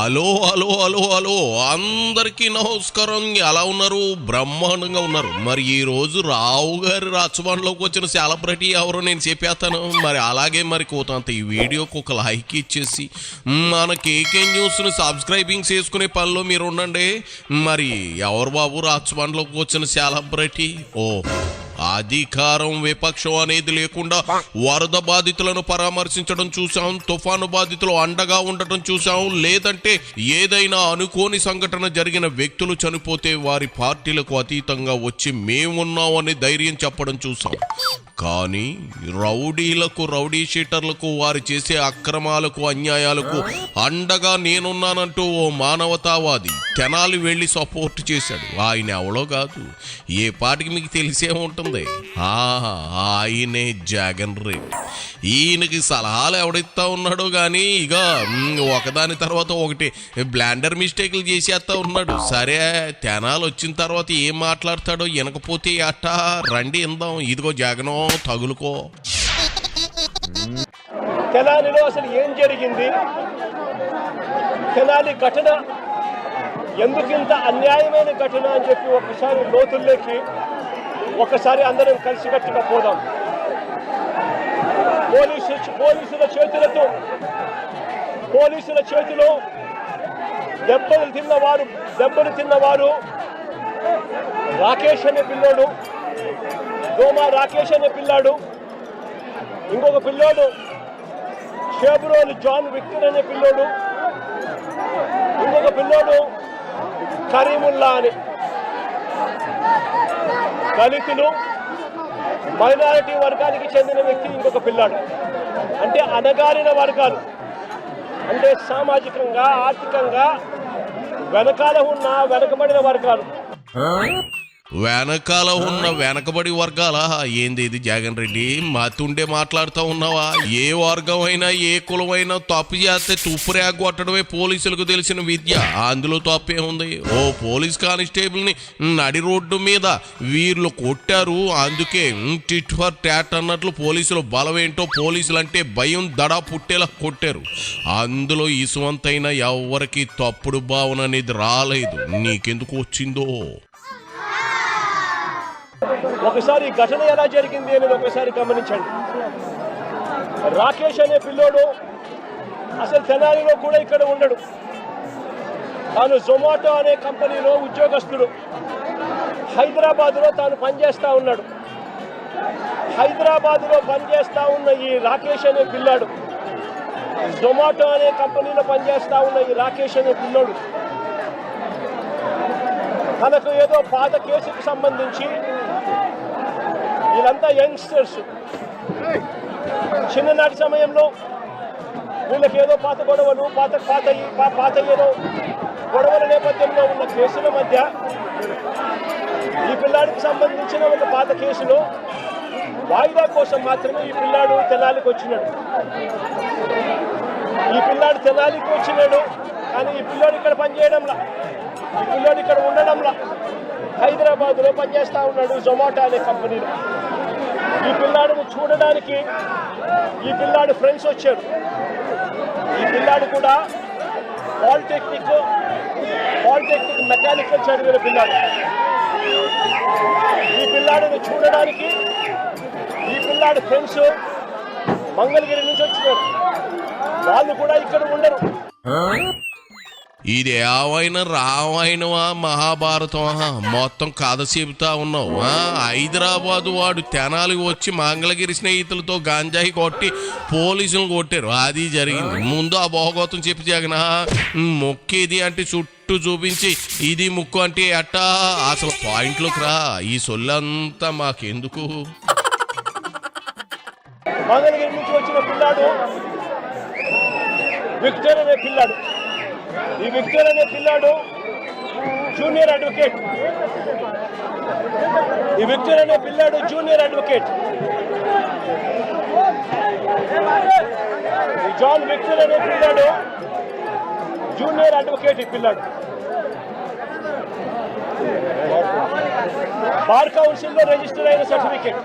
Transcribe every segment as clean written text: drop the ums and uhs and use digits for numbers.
Hello hello hello hello అందరికీ నమస్కారం. ఎలా ఉన్నారు? బ్రహ్మాండంగా ఉన్నారు. మరి ఈ రోజు రావు గారి రాచబండ్లోకి వచ్చిన సెలబ్రిటీ ఎవరో నేను చెప్పేస్తాను. మరి అలాగే మరి కోతంత ఈ వీడియోకి ఒక లైక్ ఇచ్చేసి మన కేకే న్యూస్ని సబ్స్క్రైబింగ్ చేసుకునే పనిలో మీరు ఉండండి. మరి ఎవరు బాబు రాచబండ్లోకి వచ్చిన సెలబ్రిటీ? అధికారం విపక్షం అనేది లేకుండా వరద బాధితులను పరామర్శించడం చూసాం, తుఫాను బాధితులు అండగా ఉండటం చూసాం, లేదంటే ఏదైనా అనుకోని సంఘటన జరిగిన వ్యక్తులు చనిపోతే వారి పార్టీలకు అతీతంగా వచ్చి మేమున్నాం అని ధైర్యం చెప్పడం చూసాం. కానీ రౌడీలకు, రౌడీ షీటర్లకు, వారు చేసే అక్రమాలకు, అన్యాయాలకు అండగా నేనున్నానంటూ ఓ మానవతావాది తెనాలి వెళ్ళి సపోర్ట్ చేశాడు. ఆయన ఎవరో కాదు, ఏ పాటికి మీకు తెలిసే ఉంటుంది, ఆయనే జగన్ రెడ్డి. ఈయనకి సలహాలు ఎవడిస్తా ఉన్నాడో కానీ ఇక ఒకదాని తర్వాత ఒకటి బ్లాండర్ మిస్టేక్లు చేసేస్తా ఉన్నాడు. సరే, తెనాలు వచ్చిన తర్వాత ఏం మాట్లాడతాడో వినకపోతే అట్ట రండి ఇందాం. ఇదిగో జగనో తగులుకో. తెనాలిలో అసలు ఏం జరిగింది, తెనాలి ఘటన ఎందుకింత అన్యాయమైన ఘటన అని చెప్పి ఒకసారి లోతుల్లోకి ఒకసారి అందరం కలిసికట్టుగా పోదాం. పోలీసుల చేతిలో దెబ్బలు తిన్నవారు రాకేష్ అనే పిల్లోడు, దోమా రాకేష్ అనే పిల్లాడు, ఇంకొక పిల్లోడు షేబ్రోలు జాన్ విక్టర్ అనే పిల్లోడు, ఇంకొక పిల్లోడు కరీముల్లా అని. దళితులు, మైనారిటీ వర్గానికి చెందిన వ్యక్తి ఇంకొక పిల్లాడు. అంటే అణగారిన వర్గాలు, అంటే సామాజికంగా, ఆర్థికంగా వెనకబడిన వర్గాలు. వెనకాల ఉన్న వెనకబడి వర్గాల ఏంది ఇది జగన్ రెడ్డి? మతుండే మాట్లాడుతూ ఉన్నావా? ఏ వర్గం అయినా, ఏ కులమైనా తప్పు చేస్తే తుప్పురేగ కొట్టడమే పోలీసులకు తెలిసిన విద్య. అందులో తప్పే ఉంది? ఓ పోలీస్ కానిస్టేబుల్ని నడి రోడ్డు మీద వీళ్ళు కొట్టారు, అందుకే టిట్ ఫర్ టాట్ అన్నట్లు పోలీసులు బలం ఏంటో, పోలీసులు అంటే భయం దడా పుట్టేలా కొట్టారు. అందులో ఇసువంతైనా ఎవరికి తప్పుడు భావన అనేది రాలేదు. నీకెందుకు వచ్చిందో? ఒకసారి ఘటన ఎలా జరిగింది అనేది ఒకసారి గమనించండి. రాకేష్ అనే పిల్లోడు అసలు తెనాలిలో కూడా ఇక్కడ ఉండడు. తాను జొమాటో అనే కంపెనీలో ఉద్యోగస్తుడు. హైదరాబాద్లో తాను పనిచేస్తూ ఉన్నాడు. హైదరాబాద్లో పనిచేస్తూ ఉన్న ఈ రాకేష్ అనే పిల్లాడు, జొమాటో అనే కంపెనీలో పనిచేస్తూ ఉన్న ఈ రాకేష్ అనే పిల్లోడు తనకు ఏదో పాత కేసుకు సంబంధించి, వీళ్ళంతా యంగ్స్టర్స్, చిన్ననాటి సమయంలో వీళ్ళకి ఏదో పాత గొడవలు, పాత ఏదో గొడవల నేపథ్యంలో ఉన్న కేసుల మధ్య ఈ పిల్లాడికి సంబంధించిన ఒక పాత కేసులో వాయిదా కోసం మాత్రమే ఈ పిల్లాడు తెనాలికి వచ్చినాడు. కానీ ఈ పిల్లాడు ఇక్కడ పనిచేయడంలా, ఈ పిల్లాడు ఇక్కడ ఉండడంలా, హైదరాబాద్లో పనిచేస్తూ ఉన్నాడు జొమాటో అనే కంపెనీలో. ఈ పిల్లాడిని చూడడానికి ఈ పిల్లాడు ఫ్రెండ్స్ వచ్చారు. ఈ పిల్లాడు కూడా పాలిటెక్నిక్ మెకానికల్ చదివిన పిల్లాడు. ఈ పిల్లాడిని చూడడానికి ఈ పిల్లాడు ఫ్రెండ్స్ మంగళగిరి నుంచి వచ్చినారు. వాళ్ళు కూడా ఇక్కడ ఉండరు. ఇది ఏమైనా రామాయణమా, మహాభారతమా? మొత్తం కథ చెబుతా ఉన్నావు. హైదరాబాదు వాడు తెనాలికి వచ్చి మంగళగిరి స్నేహితులతో గంజాయి కొట్టి పోలీసులు కొట్టారు. అది జరిగింది. ముందు ఆ భోగోతం చెప్పి జగన్ మొక్కేది అంటే చుట్టూ చూపించి ఇది ముక్కు అంటే అట్టా. అసలు పాయింట్లోకి రా. ఈ సొల్లంతా మాకెందుకు? మంగళగిరి నుంచి వచ్చిన పిల్లాడు విక్టర్ అనే పిల్లాడు. ఈ విక్టర్ అనే పిల్లాడు జూనియర్ అడ్వకేట్. జాన్ విక్టర్ అనే పిల్లాడు జూనియర్ అడ్వకేట్. ఈ పిల్లాడు బార్ కౌన్సిల్ లో రిజిస్టర్ అయిన సర్టిఫికేట్.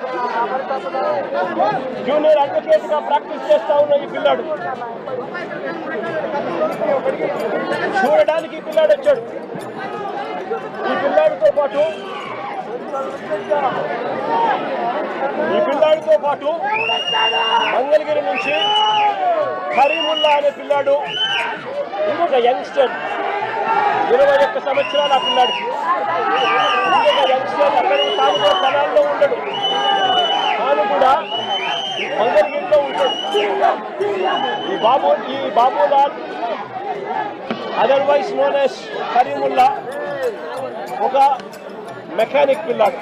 జూనియర్ అడ్వకేట్ గా ప్రాక్టీస్ చేస్తా ఉన్న ఈ పిల్లాడు చూడడానికి ఈ పిల్లాడు వచ్చాడు. ఈ పిల్లాడితో పాటు మంగళగిరి నుంచి కరీముల్లా అనే పిల్లాడు, ఇంకొక యంగ్స్టర్ 21 సంవత్సరాలు ఆ పిల్లాడికి. ఇంకొక యంగ్స్టర్ అక్కడ తాను స్థలాల్లో ఉండడు, తాను కూడా మంగళగిరిలో ఉంటాడు. ఈ Babulal otherwise known as Karimulla ఒక మెకానిక్ పిల్లాడు.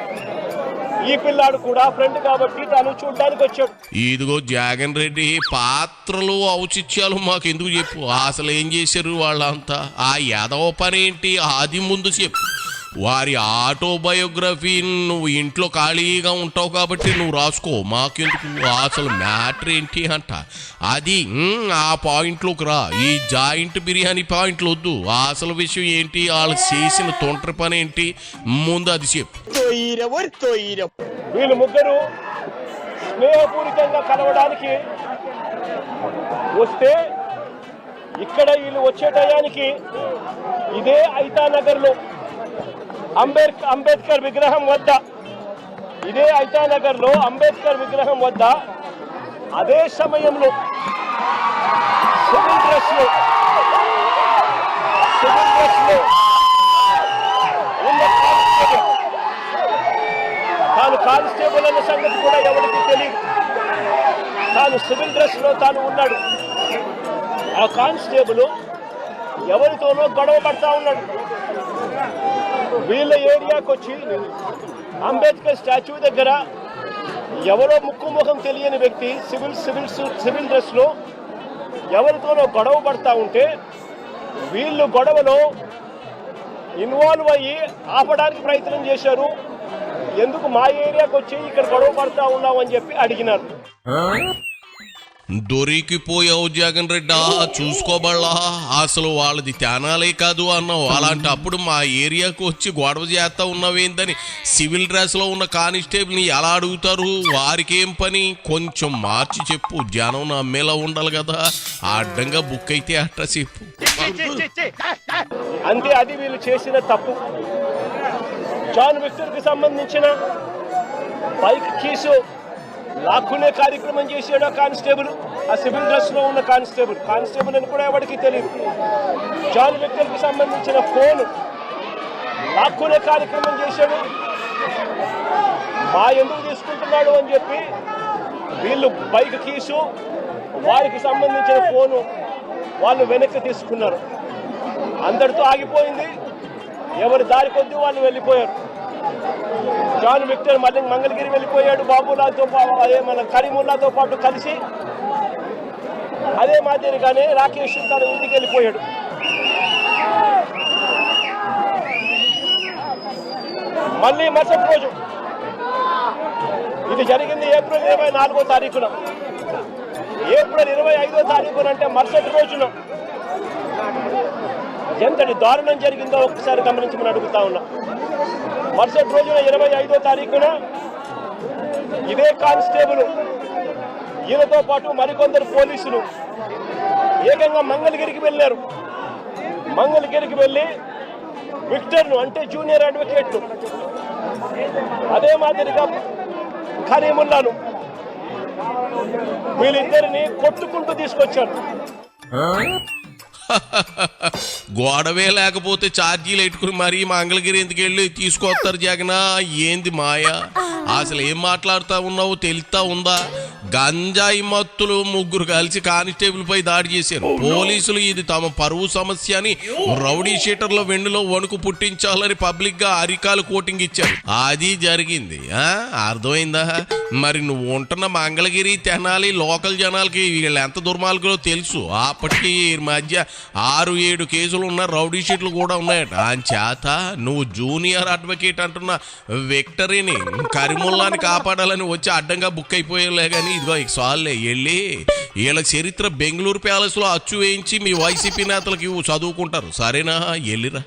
ఈ పిల్లాడు కూడా ఫ్రెండ్ కాబట్టి తాను చూడ్డానికి వచ్చాడు. ఇదిగో జగన్ రెడ్డి పాత్రలు ఔచిత్యాలు మాకు ఎందుకు చెప్పు. అసలు ఏం చేశారు వాళ్ళంతా? ఆ యాదవ పని ఏంటి అది ముందు చెప్పు. వారి ఆటోబయోగ్రఫీ నువ్వు ఇంట్లో ఖాళీగా ఉంటావు కాబట్టి నువ్వు రాసుకో, మాకెందుకు. అసలు మ్యాటర్ ఏంటి అంట అది ఆ పాయింట్లోకి రా. ఈ జాయింట్ బిర్యానీ పాయింట్లు వద్దు. అసలు విషయం ఏంటి, వాళ్ళు చేసిన తొంటరి పని ఏంటి ముందు అది చెప్పు. వీళ్ళు ముగ్గురు స్నేహపూరితంగా కలవడానికి వస్తే ఇక్కడ వీళ్ళు వచ్చే టయానికి ఇదే ఐతానగర్లో అంబేద్కర్ విగ్రహం వద్ద, అంబేద్కర్ విగ్రహం వద్ద అదే సమయంలో సివిల్ డ్రెస్ లో ఉన్న తాను కానిస్టేబుల్ అన్న సంగతి కూడా ఎవరికి తెలియదు. తాను సివిల్ డ్రెస్ లో తాను ఉన్నాడు. ఆ కానిస్టేబుల్ ఎవరితోనో గొడవ పడతా ఉన్నాడు. వీళ్ళ ఏరియాకి వచ్చి అంబేద్కర్ స్టాచ్యూ దగ్గర ఎవరో ముఖం తెలియని వ్యక్తి సివిల్ డ్రెస్ లో ఎవరితోనో గొడవ పడతా ఉంటే వీళ్ళు గొడవలో ఇన్వాల్వ్ అయ్యి ఆపడానికి ప్రయత్నం చేశారు. ఎందుకు మా ఏరియాకి వచ్చి ఇక్కడ గొడవ పడతా ఉన్నావు అని చెప్పి అడిగినారు. దొరికిపోయావు జగన్ రెడ్డా, చూసుకోబళ్ళా. అసలు వాళ్ళది త్యానాలే కాదు అన్నావు. అలాంటి అప్పుడు మా ఏరియాకు వచ్చి గొడవ చేస్తా ఉన్నావేందని సివిల్ డ్రెస్ లో ఉన్న కానిస్టేబుల్ని ఎలా అడుగుతారు? వారికేం పని? కొంచెం మార్చి చెప్పు, జనం నమ్మేలా ఉండాలి కదా. అడ్డంగా బుక్ అయితే అట్ట చెప్పు అంతే. అది వీళ్ళు చేసిన తప్పు. జాన్ విక్టర్ కి సంబంధించిన బైక్ కీసు లాక్కునే కార్యక్రమం చేసాడు ఆ కానిస్టేబుల్. ఆ సివిల్ డ్రెస్ లో ఉన్న కానిస్టేబుల్ అని కూడా ఎవరికి తెలియదు. జాన్ విక్టర్ కి సంబంధించిన ఫోన్ లాక్కునే కార్యక్రమం చేశాడు. ఎందుకు తీసుకుంటున్నాడు అని చెప్పి వీళ్ళు బైక్ కీసు, వారికి సంబంధించిన ఫోను వాళ్ళు వెనక్కి తీసుకున్నారు. అందరితో ఆగిపోయింది. ఎవరి దారి కొద్దీ వాళ్ళు వెళ్ళిపోయారు. జాన్ విక్టర్ మళ్ళీ మంగళగిరి వెళ్ళిపోయాడు. బాబులాల్తో అదే మన కరీముల్లాతో పాటు కలిసి అదే మాదిరిగానే రాకేష్ తన ఇంటికి వెళ్ళిపోయాడు. మళ్ళీ మరుసటి రోజు, ఇది జరిగింది ఏప్రిల్ 24వ తారీఖున. ఏప్రిల్ 25వ తారీఖున అంటే మరుసటి రోజున ఎంతటి దారుణం జరిగిందో ఒకసారి గమనించమని అడుగుతా ఉన్నా. మరుసటి రోజున 25వ తారీఖున ఇదే కానిస్టేబుల్ ఈయనతో పాటు మరికొందరు పోలీసులు ఏకంగా మంగళగిరికి వెళ్ళారు. మంగళగిరికి వెళ్ళి విక్టర్ను అంటే జూనియర్ అడ్వకేట్ను, అదే మాదిరిగా కరీముల్లాను, వీళ్ళిద్దరిని కొట్టుకుంటూ తీసుకొచ్చారు. గొడవే లేకపోతే ఛార్జీలు పెట్టుకుని మరీ మంగళగిరి ఎందుకు వెళ్ళి తీసుకొస్తారు జగనా? ఏంది మాయా? అసలు ఏం మాట్లాడుతా ఉన్నావు తెలుస్తా ఉందా? గంజాయి మత్తులు ముగ్గురు కలిసి కానిస్టేబుల్ పై దాడి చేశారు. పోలీసులు ఇది తమ పరువు సమస్య అని రౌడీ షీటర్ల వెన్నులో వణుకు పుట్టించాలని పబ్లిక్ గా అరికాలు కోటింగ్ ఇచ్చారు. అది జరిగింది. అర్థమైందా? మరి నువ్వు ఉంటున్న మంగళగిరి, తెనాలి లోకల్ జనాలకి వీళ్ళు ఎంత దుర్మార్గులో తెలుసు. అప్పటికి మధ్య 6-7 కేసులు ఉన్న రౌడీ షీట్లు కూడా ఉన్నాయట. చేత నువ్వు జూనియర్ అడ్వకేట్ అంటున్న విక్టరీని, కరీముల్లాని కాపాడాలని వచ్చి అడ్డంగా బుక్ అయిపోయేలే. కానీ ఇదిగో సార్లే వెళ్ళి వీళ్ళ చరిత్ర బెంగళూరు ప్యాలెస్ లో అచ్చు వేయించి మీ వైసీపీ నేతలకి చదువుకుంటారు. సరేనా? వెళ్ళిరా.